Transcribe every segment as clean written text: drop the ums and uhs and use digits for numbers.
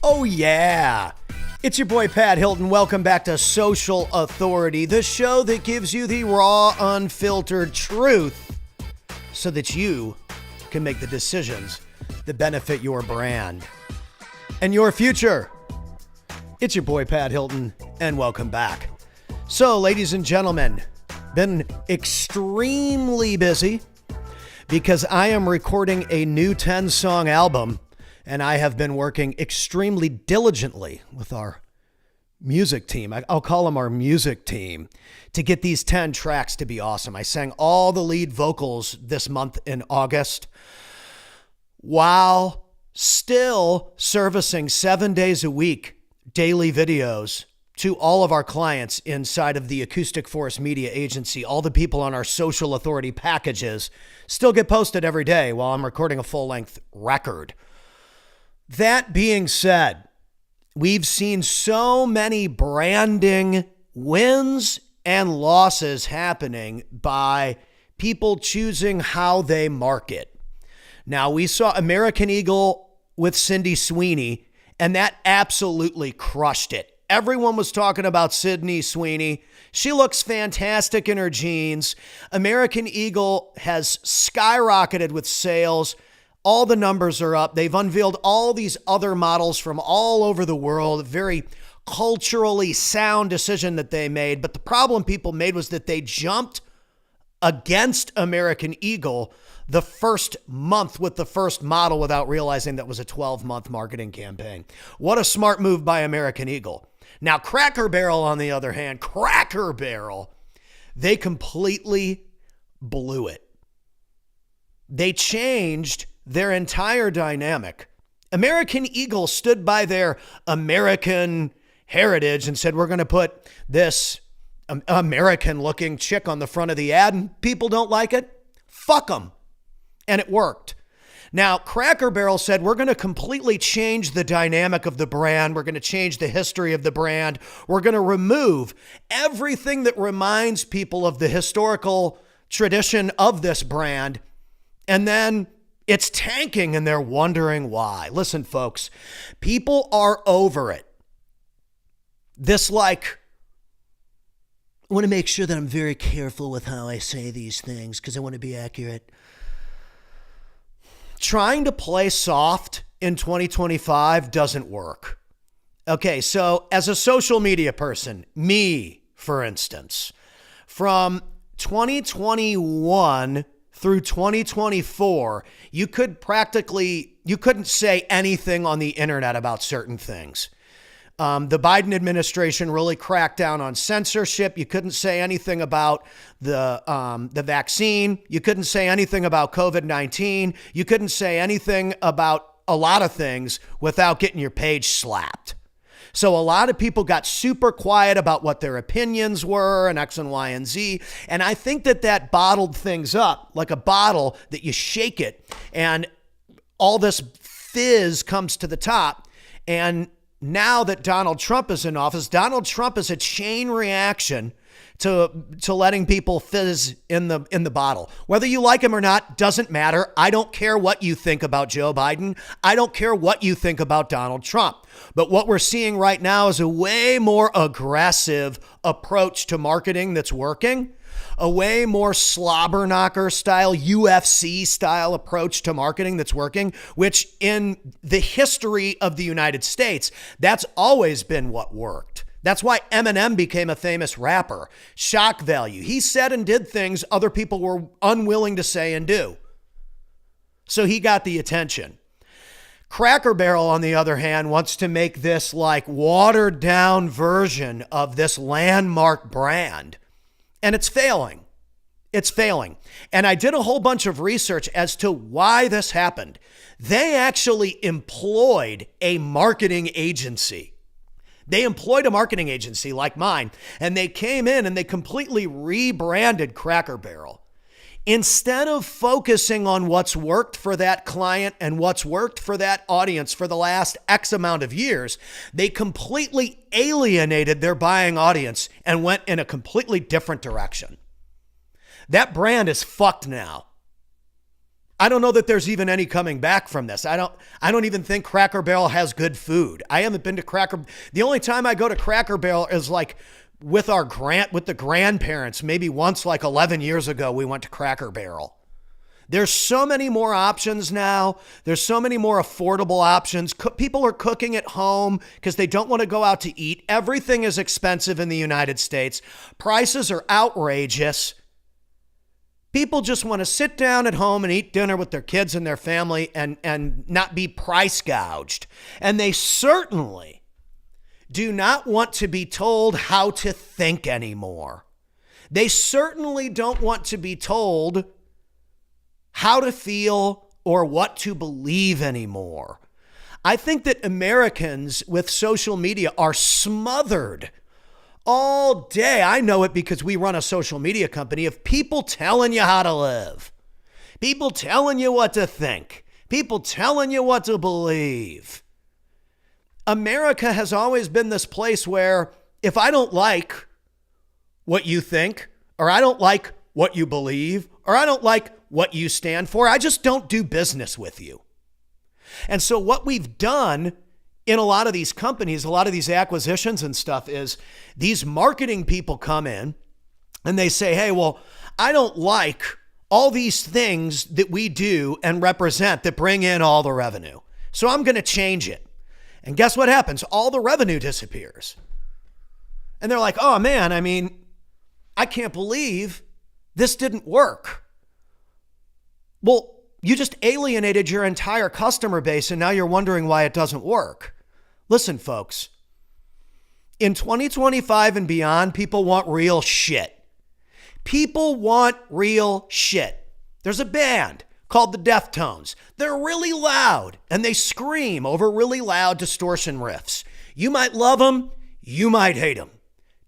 Oh, yeah. It's your boy, Pat Hilton. Welcome back to Social Authority, the show that gives you the raw, unfiltered truth so that you can make the decisions that benefit your brand and your future. It's your boy, Pat Hilton, and welcome back. So, ladies and gentlemen, been extremely busy because I am recording a new 10-song album. And I have been working extremely diligently with our music team. I'll call them our music team to get these 10 tracks to be awesome. I sang all the lead vocals this month in August while still servicing 7 days a week daily videos to all of our clients inside of the Acoustic Force Media Agency. All the people on our Social Authority packages still get posted every day while I'm recording a full-length record. That being said, we've seen so many branding wins and losses happening by people choosing how they market. Now, we saw American Eagle with Sydney Sweeney, and that absolutely crushed it. Everyone was talking about Sydney Sweeney. She looks fantastic in her jeans. American Eagle has skyrocketed with sales. All the numbers are up. They've unveiled all these other models from all over the world. Very culturally sound decision that they made. But the problem people made was that they jumped against American Eagle the first month with the first model without realizing that was a 12-month marketing campaign. What a smart move by American Eagle. Now, Cracker Barrel, on the other hand, Cracker Barrel, they completely blew it. They changed their entire dynamic. American Eagle stood by their American heritage and said, we're going to put this American-looking chick on the front of the ad, and people don't like it. Fuck them. And it worked. Now, Cracker Barrel said, we're going to completely change the dynamic of the brand. We're going to change the history of the brand. We're going to remove everything that reminds people of the historical tradition of this brand. And then it's tanking and they're wondering why. Listen, folks, people are over it. I want to make sure that I'm very careful with how I say these things because I want to be accurate. Trying to play soft in 2025 doesn't work. Okay, so as a social media person, me, for instance, from 2021 through 2024, you couldn't say anything on the internet about certain things. The Biden administration really cracked down on censorship. You couldn't say anything about the vaccine. You couldn't say anything about COVID-19. You couldn't say anything about a lot of things without getting your page slapped. So a lot of people got super quiet about what their opinions were and X and Y and Z. And I think that bottled things up like a bottle that you shake it and all this fizz comes to the top. And now that Donald Trump is in office, Donald Trump is a chain reaction to letting people fizz in the bottle. Whether you like him or not, doesn't matter. I don't care what you think about Joe Biden. I don't care what you think about Donald Trump. But what we're seeing right now is a way more aggressive approach to marketing that's working. A way more slobber knocker style, UFC style approach to marketing that's working, which in the history of the United States, that's always been what worked. That's why Eminem became a famous rapper. Shock value. He said and did things other people were unwilling to say and do. So he got the attention. Cracker Barrel, on the other hand, wants to make this like watered down version of this landmark brand. And it's failing. It's failing. And I did a whole bunch of research as to why this happened. They actually employed a marketing agency. They employed a marketing agency like mine, and they came in and they completely rebranded Cracker Barrel. Instead of focusing on what's worked for that client and what's worked for that audience for the last X amount of years, they completely alienated their buying audience and went in a completely different direction. That brand is fucked now. I don't know that there's even any coming back from this. I don't even think Cracker Barrel has good food. I haven't been to the only time I go to Cracker Barrel is like with the grandparents. Maybe once, like 11 years ago, we went to Cracker Barrel. There's so many more options now. There's so many more affordable options. People are cooking at home because they don't want to go out to eat. Everything is expensive in the United States. Prices are outrageous. People just want to sit down at home and eat dinner with their kids and their family and not be price gouged. And they certainly do not want to be told how to think anymore. They certainly don't want to be told how to feel or what to believe anymore. I think that Americans with social media are smothered all day. I know it because we run a social media company of people telling you how to live, people telling you what to think, people telling you what to believe. America has always been this place where if I don't like what you think, or I don't like what you believe, or I don't like what you stand for, I just don't do business with you. And so what we've done in a lot of these companies, a lot of these acquisitions and stuff is these marketing people come in and they say, hey, well, I don't like all these things that we do and represent that bring in all the revenue. So I'm going to change it. And guess what happens? All the revenue disappears. And they're like, oh man, I mean, I can't believe this didn't work. Well, you just alienated your entire customer base and now you're wondering why it doesn't work. Listen, folks, in 2025 and beyond, people want real shit. People want real shit. There's a band called the Deftones. They're really loud and they scream over really loud distortion riffs. You might love them, you might hate them.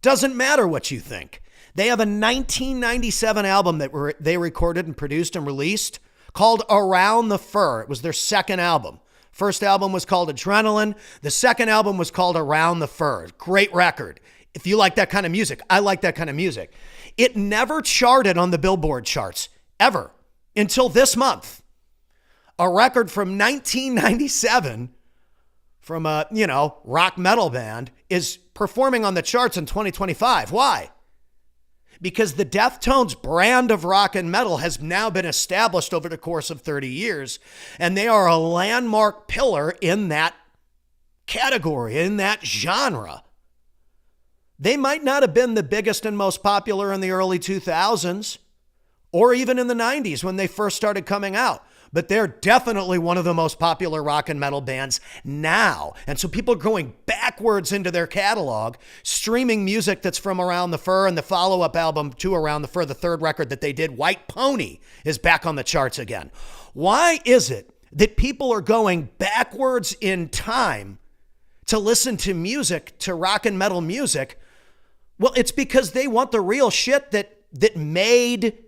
Doesn't matter what you think. They have a 1997 album that they recorded and produced and released called Around the Fur. It was their second album. First album was called Adrenaline. The second album was called Around the Fur. Great record. If you like that kind of music, I like that kind of music. It never charted on the Billboard charts, ever, until this month. A record from 1997 from a, rock metal band is performing on the charts in 2025. Why? Because the Deftones brand of rock and metal has now been established over the course of 30 years, and they are a landmark pillar in that category, in that genre. They might not have been the biggest and most popular in the early 2000s, or even in the 90s when they first started coming out, but they're definitely one of the most popular rock and metal bands now. And so people are going backwards into their catalog, streaming music that's from Around the Fur, and the follow-up album to Around the Fur, the third record that they did, White Pony, is back on the charts again. Why is it that people are going backwards in time to listen to music, to rock and metal music? Well, it's because they want the real shit that made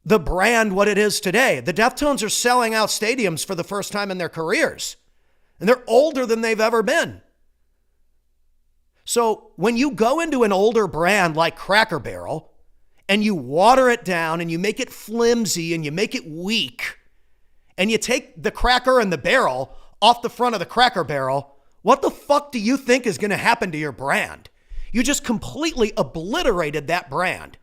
the brand what it is today. The Deftones are selling out stadiums for the first time in their careers, and they're older than they've ever been. So when you go into an older brand like Cracker Barrel and you water it down and you make it flimsy and you make it weak and you take the cracker and the barrel off the front of the Cracker Barrel, what the fuck do you think is going to happen to your brand? You just completely obliterated that brand.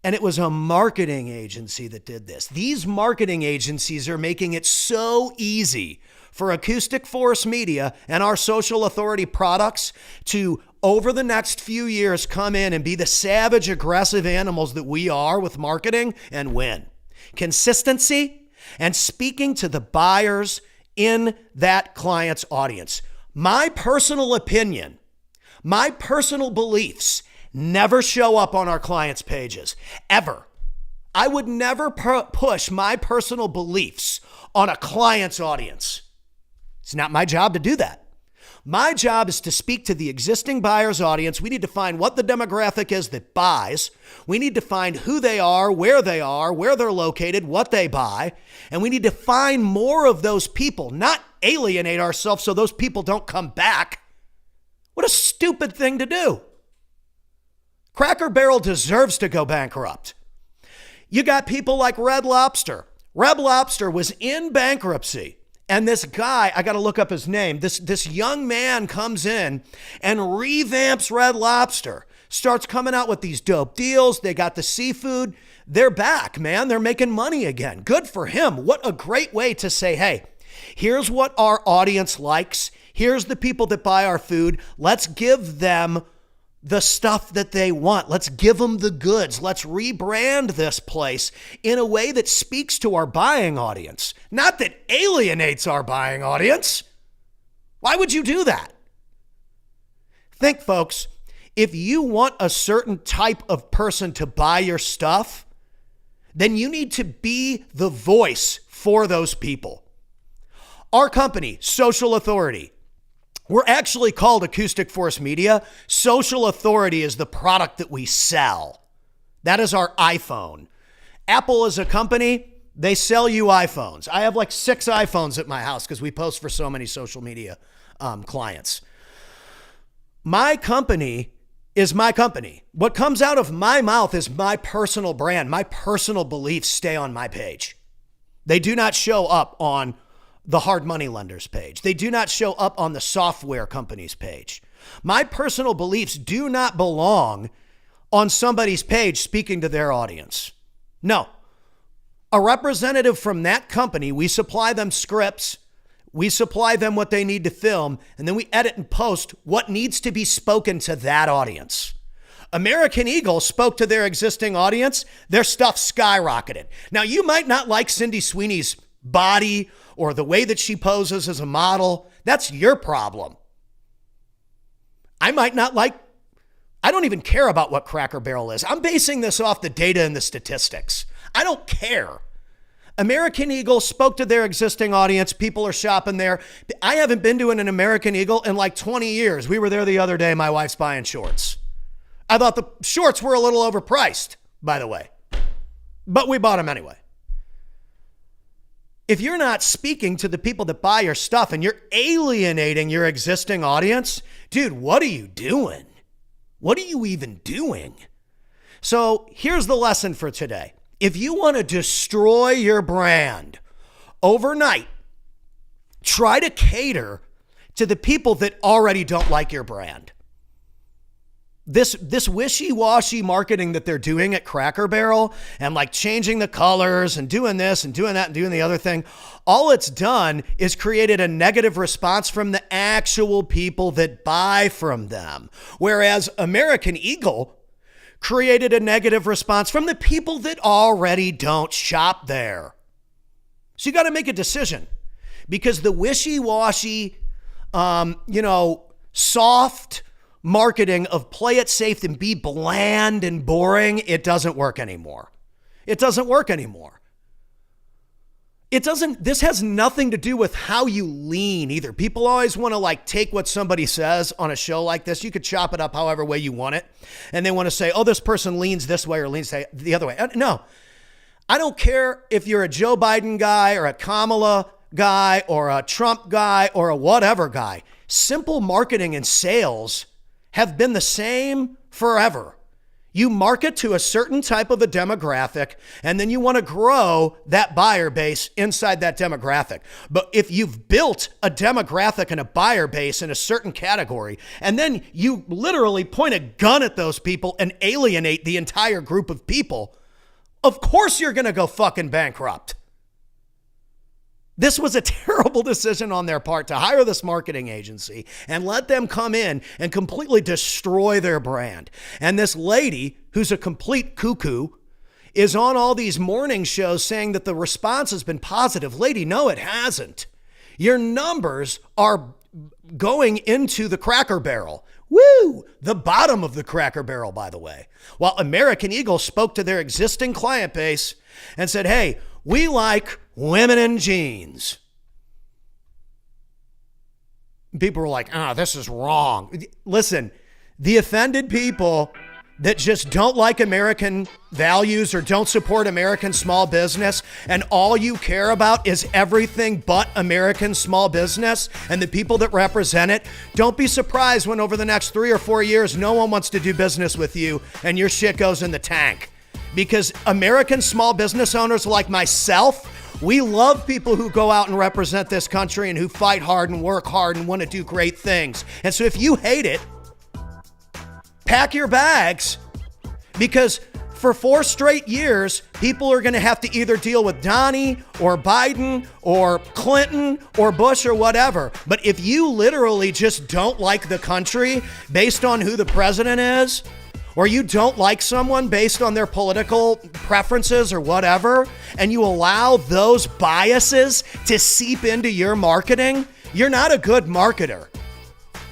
And it was a marketing agency that did this. These marketing agencies are making it so easy for Acoustic Force Media and our social authority products to, over the next few years, come in and be the savage, aggressive animals that we are with marketing and win. Consistency and speaking to the buyers in that client's audience. My personal opinion, my personal beliefs never show up on our clients' pages, ever. I would never push my personal beliefs on a client's audience. It's not my job to do that. My job is to speak to the existing buyer's audience. We need to find what the demographic is that buys. We need to find who they are, where they're located, what they buy. And we need to find more of those people, not alienate ourselves so those people don't come back. What a stupid thing to do. Cracker Barrel deserves to go bankrupt. You got people like Red Lobster. Red Lobster was in bankruptcy. And this guy, I got to look up his name. This young man comes in and revamps Red Lobster, starts coming out with these dope deals. They got the seafood. They're back, man. They're making money again. Good for him. What a great way to say, hey, here's what our audience likes. Here's the people that buy our food. Let's give them the stuff that they want. Let's give them the goods. Let's rebrand this place in a way that speaks to our buying audience, not that alienates our buying audience. Why would you do that? Think, folks, if you want a certain type of person to buy your stuff, then you need to be the voice for those people. Our company, Social Authority, we're actually called Acoustic Force Media. Social Authority is the product that we sell. That is our iPhone. Apple is a company, they sell you iPhones. I have like 6 iPhones at my house because we post for so many social media clients. My company is my company. What comes out of my mouth is my personal brand. My personal beliefs stay on my page. They do not show up on the hard money lenders page. They do not show up on the software company's page. My personal beliefs do not belong on somebody's page speaking to their audience. No. A representative from that company, we supply them scripts, we supply them what they need to film, and then we edit and post what needs to be spoken to that audience. American Eagle spoke to their existing audience, their stuff skyrocketed. Now, you might not like Cindy Sweeney's body or the way that she poses as a model. That's your problem. I don't even care about what Cracker Barrel is. I'm basing this off the data and the statistics. I don't care. American Eagle spoke to their existing audience. People are shopping there. I haven't been to an American Eagle in like 20 years. We were there the other day. My wife's buying shorts. I thought the shorts were a little overpriced, by the way, but we bought them anyway. If you're not speaking to the people that buy your stuff and you're alienating your existing audience, dude, what are you doing? What are you even doing? So here's the lesson for today. If you want to destroy your brand overnight, try to cater to the people that already don't like your brand. This wishy-washy marketing that they're doing at Cracker Barrel and like changing the colors and doing this and doing that and doing the other thing, all it's done is created a negative response from the actual people that buy from them. Whereas American Eagle created a negative response from the people that already don't shop there. So you got to make a decision, because the wishy-washy, soft marketing of play it safe and be bland and boring, it doesn't work anymore. It doesn't work anymore. This has nothing to do with how you lean either. People always want to like take what somebody says on a show like this. You could chop it up however way you want it. And they want to say, oh, this person leans this way or leans the other way. No, I don't care if you're a Joe Biden guy or a Kamala guy or a Trump guy or a whatever guy. Simple marketing and sales have been the same forever. You market to a certain type of a demographic, and then you want to grow that buyer base inside that demographic. But if you've built a demographic and a buyer base in a certain category, and then you literally point a gun at those people and alienate the entire group of people, of course you're going to go fucking bankrupt. This was a terrible decision on their part to hire this marketing agency and let them come in and completely destroy their brand. And this lady, who's a complete cuckoo, is on all these morning shows saying that the response has been positive. Lady, no, it hasn't. Your numbers are going into the Cracker Barrel. Woo! The bottom of the Cracker Barrel, by the way. While American Eagle spoke to their existing client base and said, hey, we like women in jeans. People were like, this is wrong. Listen, the offended people that just don't like American values or don't support American small business, and all you care about is everything but American small business and the people that represent it, don't be surprised when over the next 3 or 4 years, no one wants to do business with you and your shit goes in the tank. Because American small business owners like myself, We love people who go out and represent this country and who fight hard and work hard and want to do great things. And so if you hate it, pack your bags, because for 4 straight years, people are going to have to either deal with Donnie or Biden or Clinton or Bush or whatever. But if you literally just don't like the country based on who the president is, or you don't like someone based on their political preferences or whatever, and you allow those biases to seep into your marketing, you're not a good marketer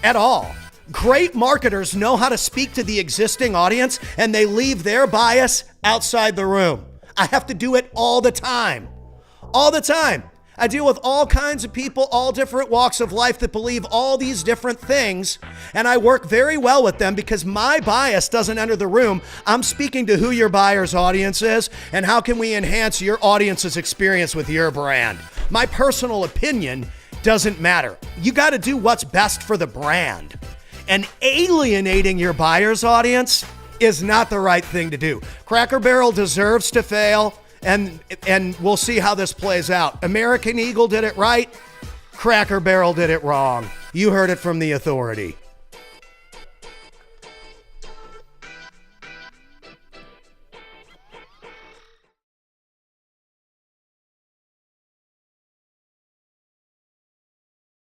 at all. Great marketers know how to speak to the existing audience, and they leave their bias outside the room. I have to do it all the time. All the time. I deal with all kinds of people, all different walks of life that believe all these different things, and I work very well with them because my bias doesn't enter the room. I'm speaking to who your buyer's audience is and how can we enhance your audience's experience with your brand. My personal opinion doesn't matter. You got to do what's best for the brand. And alienating your buyer's audience is not the right thing to do. Cracker Barrel deserves to fail, and we'll see how this plays out. American Eagle did it right. Cracker Barrel did it wrong. You heard it from the authority.